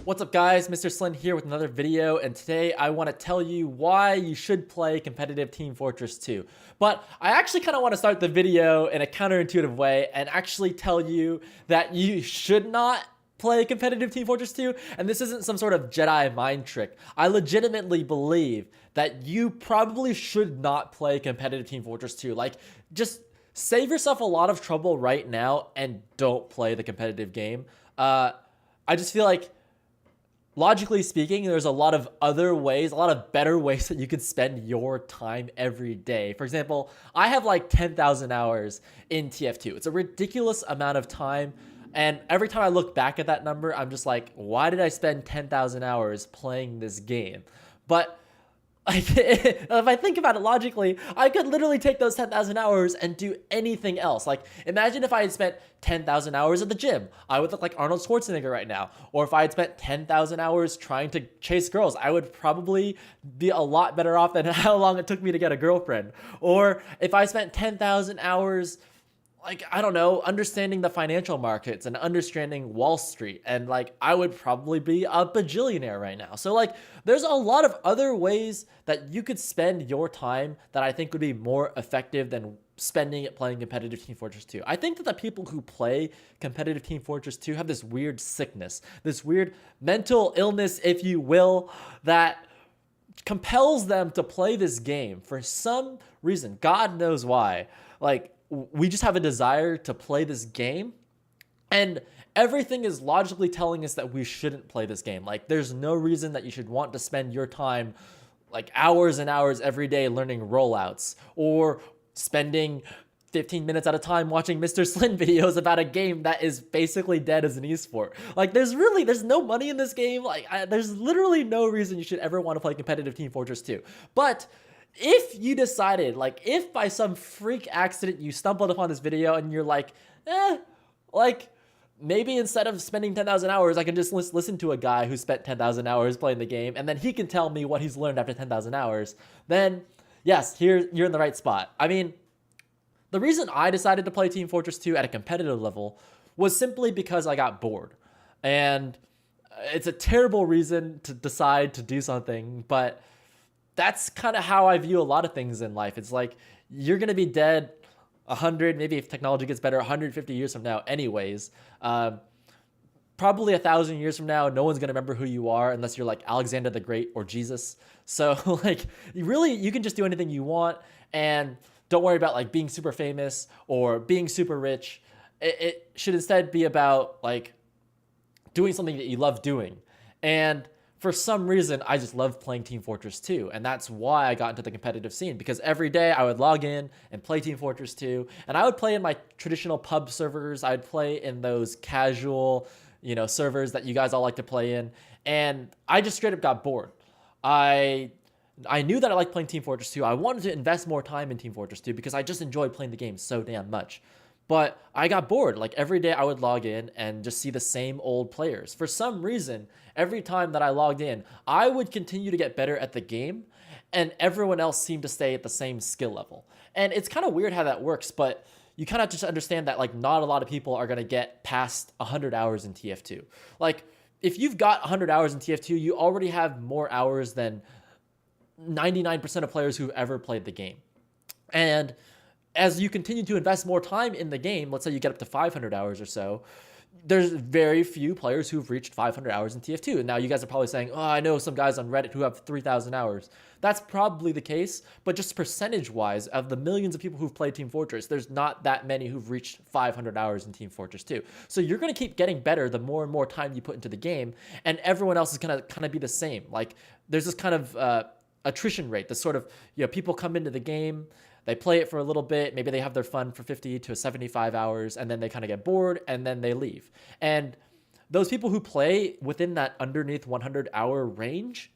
What's up guys, Mr. SLIN here with another video, and today I want to tell you why you should play competitive Team Fortress 2. But I actually kind of want to start the video in a counterintuitive way and actually tell you that you should not play competitive Team Fortress 2, and this isn't some sort of Jedi mind trick. I legitimately believe that you probably should not play competitive Team Fortress 2. Like, just save yourself a lot of trouble right now and don't play the competitive game. I just feel like, logically speaking, there's a lot of other ways, a lot of better ways that you could spend your time every day. For example, I have like 10,000 hours in TF2. It's a ridiculous amount of time. And every time I look back at that number, I'm just like, why did I spend 10,000 hours playing this game? But if I think about it logically, I could literally take those 10,000 hours and do anything else. Like, imagine if I had spent 10,000 hours at the gym, I would look like Arnold Schwarzenegger right now. Or if I had spent 10,000 hours trying to chase girls, I would probably be a lot better off than how long it took me to get a girlfriend. Or if I spent 10,000 hours, like, I don't know, understanding the financial markets and understanding Wall Street, and like, I would probably be a bajillionaire right now. So like, there's a lot of other ways that you could spend your time that I think would be more effective than spending it playing competitive Team Fortress 2. I think that the people who play competitive Team Fortress 2 have this weird sickness, this weird mental illness, if you will, that compels them to play this game for some reason. God knows why. Like, we just have a desire to play this game, and everything is logically telling us that we shouldn't play this game. Like, there's no reason that you should want to spend your time like hours and hours every day learning rollouts, or spending 15 minutes at a time watching Mr. SLIN videos about a game that is basically dead as an esport. Like, there's no money in this game. Like, there's literally no reason you should ever want to play competitive Team Fortress 2. But if you decided, like, if by some freak accident you stumbled upon this video and you're like, like, maybe instead of spending 10,000 hours, I can just listen to a guy who spent 10,000 hours playing the game, and then he can tell me what he's learned after 10,000 hours, then yes, you're in the right spot. I mean, the reason I decided to play Team Fortress 2 at a competitive level was simply because I got bored. And it's a terrible reason to decide to do something, but that's kind of how I view a lot of things in life. It's like, you're going to be dead 100, maybe if technology gets better, 150 years from now anyways. Probably 1,000 years from now, no one's going to remember who you are unless you're like Alexander the Great or Jesus. So like, you can just do anything you want, and don't worry about like being super famous or being super rich. It should instead be about like doing something that you love doing. And for some reason, I just love playing Team Fortress 2, and that's why I got into the competitive scene, because every day I would log in and play Team Fortress 2, and I would play in my traditional pub servers. I'd play in those casual, servers that you guys all like to play in, and I just straight up got bored. I knew that I liked playing Team Fortress 2. I wanted to invest more time in Team Fortress 2 because I just enjoyed playing the game so damn much. But I got bored. Like, every day I would log in and just see the same old players. For some reason, every time that I logged in, I would continue to get better at the game, and everyone else seemed to stay at the same skill level. And it's kind of weird how that works, but you kind of just understand that like, not a lot of people are going to get past 100 hours in TF2. Like, if you've got 100 hours in TF2, you already have more hours than 99% of players who've ever played the game. And as you continue to invest more time in the game, let's say you get up to 500 hours or so, there's very few players who've reached 500 hours in TF2. And now you guys are probably saying, oh, I know some guys on Reddit who have 3,000 hours. That's probably the case, but just percentage-wise, of the millions of people who've played Team Fortress, there's not that many who've reached 500 hours in Team Fortress 2. So you're going to keep getting better the more and more time you put into the game, and everyone else is going to kind of be the same. Like, there's this kind of attrition rate, this sort of, people come into the game, they play it for a little bit, maybe they have their fun for 50 to 75 hours, and then they kind of get bored, and then they leave. And those people who play within that underneath 100-hour range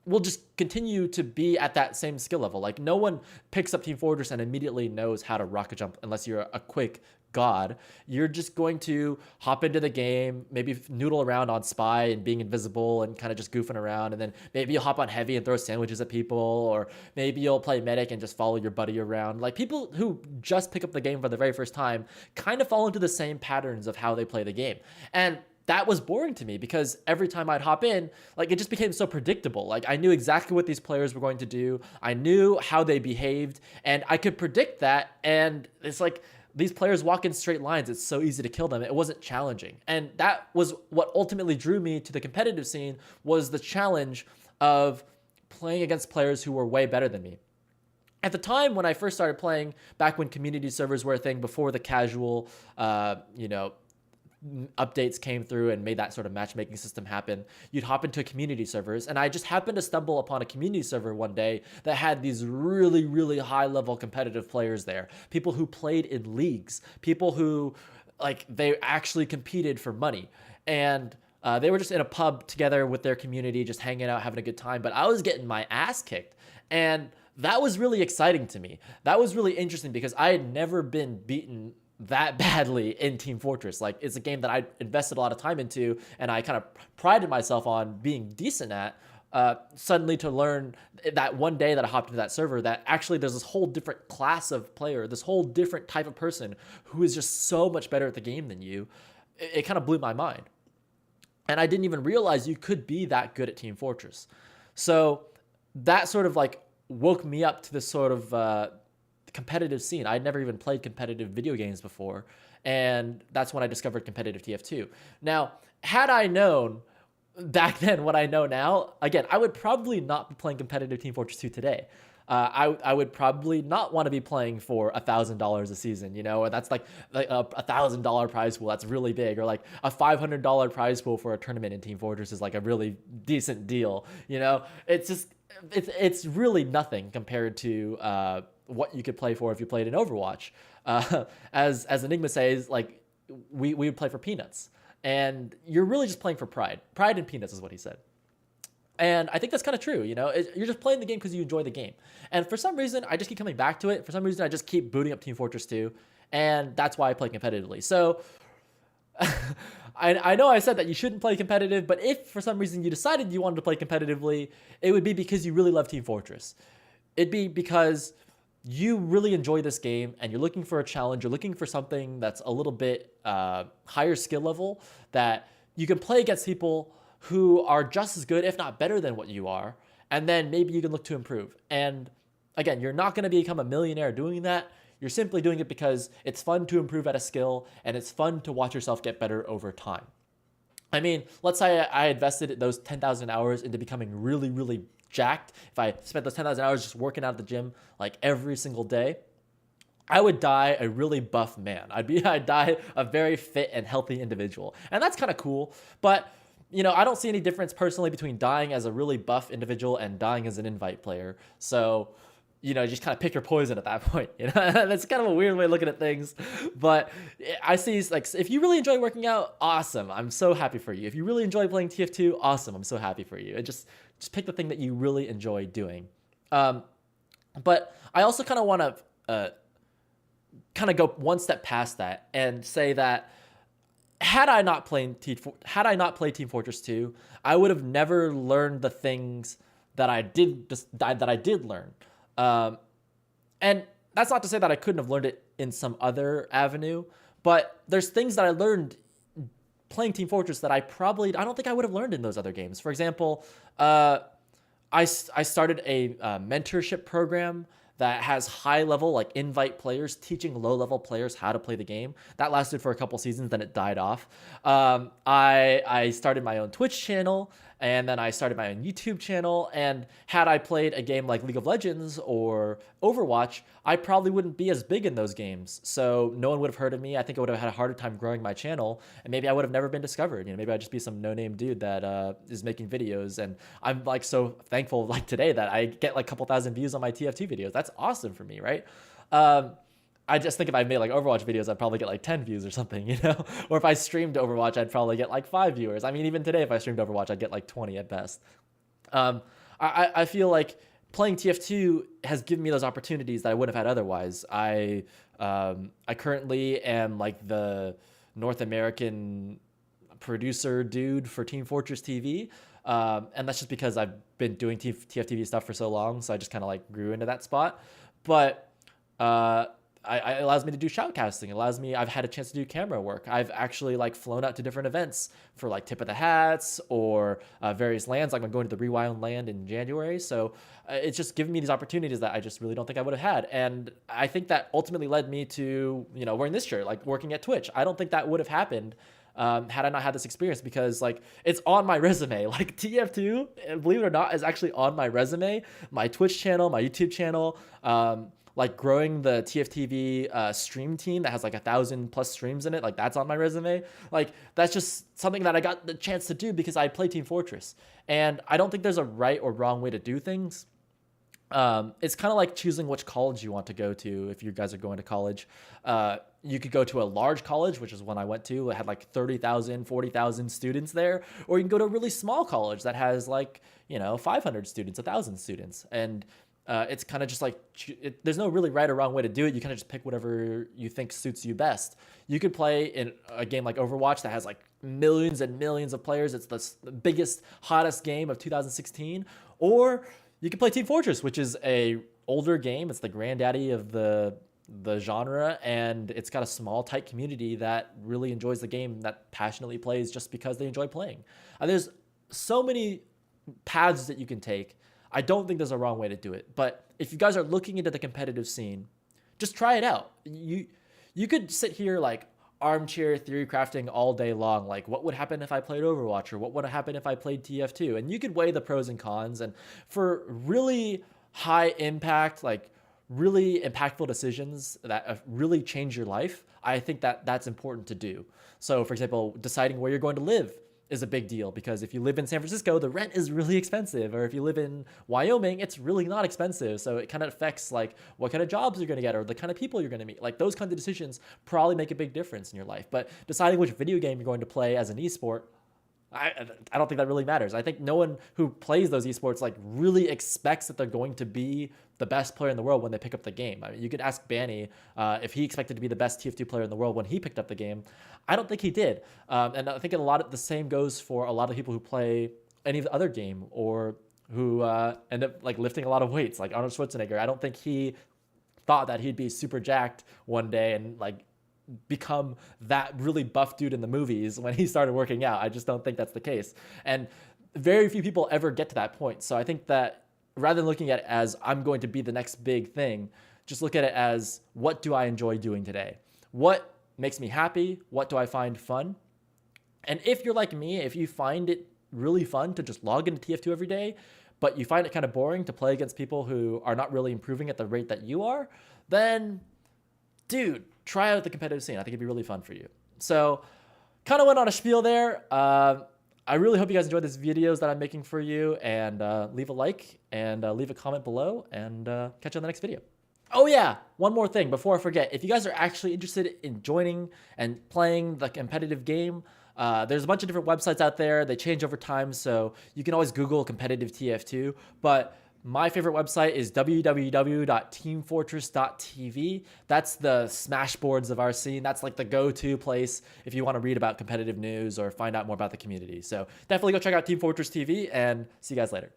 will just continue to be at that same skill level. Like, no one picks up Team Fortress and immediately knows how to rocket jump unless you're a quick god. You're just going to hop into the game, maybe noodle around on spy and being invisible and kind of just goofing around, and then maybe you'll hop on heavy and throw sandwiches at people, or maybe you'll play medic and just follow your buddy around. Like, people who just pick up the game for the very first time kind of fall into the same patterns of how they play the game. And that was boring to me because every time I'd hop in, like it just became so predictable. Like I knew exactly what these players were going to do. I knew how they behaved and I could predict that. And it's like these players walk in straight lines. It's so easy to kill them. It wasn't challenging. And that was what ultimately drew me to the competitive scene, was the challenge of playing against players who were way better than me. At the time when I first started playing, back when community servers were a thing, before the casual, updates came through and made that sort of matchmaking system happen, you'd hop into community servers, and I just happened to stumble upon a community server one day that had these really, really high level competitive players there, people who played in leagues, people who like they actually competed for money, and they were just in a pub together with their community, just hanging out, having a good time. But I was getting my ass kicked, and that was really exciting to me. That was really interesting because I had never been beaten that badly in Team Fortress. Like, it's a game that I invested a lot of time into and I kind of prided myself on being decent at. Suddenly to learn that one day that I hopped into that server that actually there's this whole different class of player, this whole different type of person who is just so much better at the game than you, it kind of blew my mind. And I didn't even realize you could be that good at Team Fortress. So that sort of like woke me up to this sort of competitive scene. I'd never even played competitive video games before. And that's when I discovered competitive TF2. Now, had I known back then what I know now, again, I would probably not be playing competitive Team Fortress 2 today. I would probably not want to be playing for $1,000 a season, you know, and that's like a $1,000 prize pool. That's really big. Or like a $500 prize pool for a tournament in Team Fortress is like a really decent deal. You know, it's just, it's really nothing compared to what you could play for if you played in Overwatch. As Enigma says, like we would play for peanuts, and you're really just playing for pride. Pride and peanuts is what he said. And I think that's kind of true, you know? You're just playing the game because you enjoy the game. And for some reason, I just keep coming back to it. For some reason, I just keep booting up Team Fortress 2. And that's why I play competitively. So I know I said that you shouldn't play competitive, but if for some reason you decided you wanted to play competitively, it would be because you really love Team Fortress. It'd be because you really enjoy this game and you're looking for a challenge. You're looking for something that's a little bit higher skill level, that you can play against people who are just as good, if not better than what you are, and then maybe you can look to improve. And again, you're not going to become a millionaire doing that. You're simply doing it because it's fun to improve at a skill, and it's fun to watch yourself get better over time. I mean, let's say I invested those 10,000 hours into becoming really, really jacked. If I spent those 10,000 hours just working out at the gym like every single day, I would die a really buff man. I'd die a very fit and healthy individual. And that's kind of cool, but you know, I don't see any difference personally between dying as a really buff individual and dying as an invite player. So, you know, just kind of pick your poison at that point. You know, that's kind of a weird way of looking at things. But I see, like, if you really enjoy working out, awesome. I'm so happy for you. If you really enjoy playing TF2, awesome. I'm so happy for you. And just pick the thing that you really enjoy doing. But I also kind of want to kind of go one step past that and say that had I not played Team Fortress 2, I would have never learned the things that I did learn. And that's not to say that I couldn't have learned it in some other avenue, but there's things that I learned playing Team Fortress that I don't think I would have learned in those other games. For example, I started a mentorship program that has high-level, like, invite players teaching low-level players how to play the game. That lasted for a couple seasons, then it died off. I started my own Twitch channel, and then I started my own YouTube channel, and had I played a game like League of Legends or Overwatch, I probably wouldn't be as big in those games, so no one would have heard of me. I think I would have had a harder time growing my channel, and maybe I would have never been discovered. You know, maybe I'd just be some no-name dude that is making videos, and I'm, like, so thankful, like, today that I get, like, a couple thousand views on my TF2 videos. That's awesome for me, right? I just think if I made like Overwatch videos, I'd probably get like 10 views or something, you know? Or if I streamed Overwatch, I'd probably get like 5 viewers. I mean, even today, if I streamed Overwatch, I'd get like 20 at best. I feel like playing TF2 has given me those opportunities that I wouldn't have had otherwise. I currently am like the North American producer dude for Team Fortress TV. And that's just because I've been doing TFTV stuff for so long. So I just kind of like grew into that spot. But it allows me to do shoutcasting. It allows me, I've had a chance to do camera work. I've actually like flown out to different events for like tip of the hats or various lands. Like I'm going to the Rewild land in January. So it's just given me these opportunities that I just really don't think I would have had. And I think that ultimately led me to, you know, wearing this shirt, like working at Twitch. I don't think that would have happened had I not had this experience, because like it's on my resume. Like TF2, believe it or not, is actually on my resume. My Twitch channel, my YouTube channel, like growing the TFTV stream team that has like 1,000+ streams in it. Like that's on my resume. Like that's just something that I got the chance to do because I play Team Fortress. And I don't think there's a right or wrong way to do things. It's kind of like choosing which college you want to go to. If you guys are going to college, you could go to a large college, which is one I went to. It had like 30,000, 40,000 students there. Or you can go to a really small college that has like, you know, 500 students, 1,000 students. And it's kind of just like, there's no really right or wrong way to do it. You kind of just pick whatever you think suits you best. You could play in a game like Overwatch that has like millions and millions of players. It's the biggest, hottest game of 2016. Or you can play Team Fortress, which is a older game. It's the granddaddy of the genre, and it's got a small, tight community that really enjoys the game, that passionately plays just because they enjoy playing. And there's so many paths that you can take. I don't think there's a wrong way to do it. But if you guys are looking into the competitive scene, just try it out. You could sit here like armchair theory crafting all day long. Like, what would happen if I played Overwatch, or what would happen if I played TF2? And you could weigh the pros and cons. And for really high impact, like really impactful decisions that really change your life, I think that that's important to do. So for example, deciding where you're going to live is a big deal, because if you live in San Francisco, the rent is really expensive. Or if you live in Wyoming, it's really not expensive. So it kind of affects like what kind of jobs you're going to get, or the kind of people you're going to meet. Like those kinds of decisions probably make a big difference in your life. But deciding which video game you're going to play as an esport, I don't think that really matters. I think no one who plays those esports like really expects that they're going to be the best player in the world when they pick up the game. I mean, you could ask Banny if he expected to be the best TF2 player in the world when he picked up the game. I don't think he did. And I think a lot of the same goes for a lot of people who play any of the other game, or who end up like lifting a lot of weights, like Arnold Schwarzenegger. I don't think he thought that he'd be super jacked one day and like become that really buff dude in the movies when he started working out. I just don't think that's the case. And very few people ever get to that point. So I think that rather than looking at it as I'm going to be the next big thing, just look at it as, what do I enjoy doing today? What makes me happy? What do I find fun? And if you're like me, if you find it really fun to just log into TF2 every day, but you find it kind of boring to play against people who are not really improving at the rate that you are, then dude, try out the competitive scene. I think it'd be really fun for you. So kind of went on a spiel there. I really hope you guys enjoyed these videos that I'm making for you, and leave a like and leave a comment below, and catch you on the next video. Oh yeah, one more thing before I forget. If you guys are actually interested in joining and playing the competitive game, there's a bunch of different websites out there. They change over time, so you can always Google competitive TF2, but my favorite website is www.teamfortress.tv. That's the smashboards of our scene. That's like the go-to place if you want to read about competitive news or find out more about the community. So definitely go check out Team Fortress TV, and see you guys later.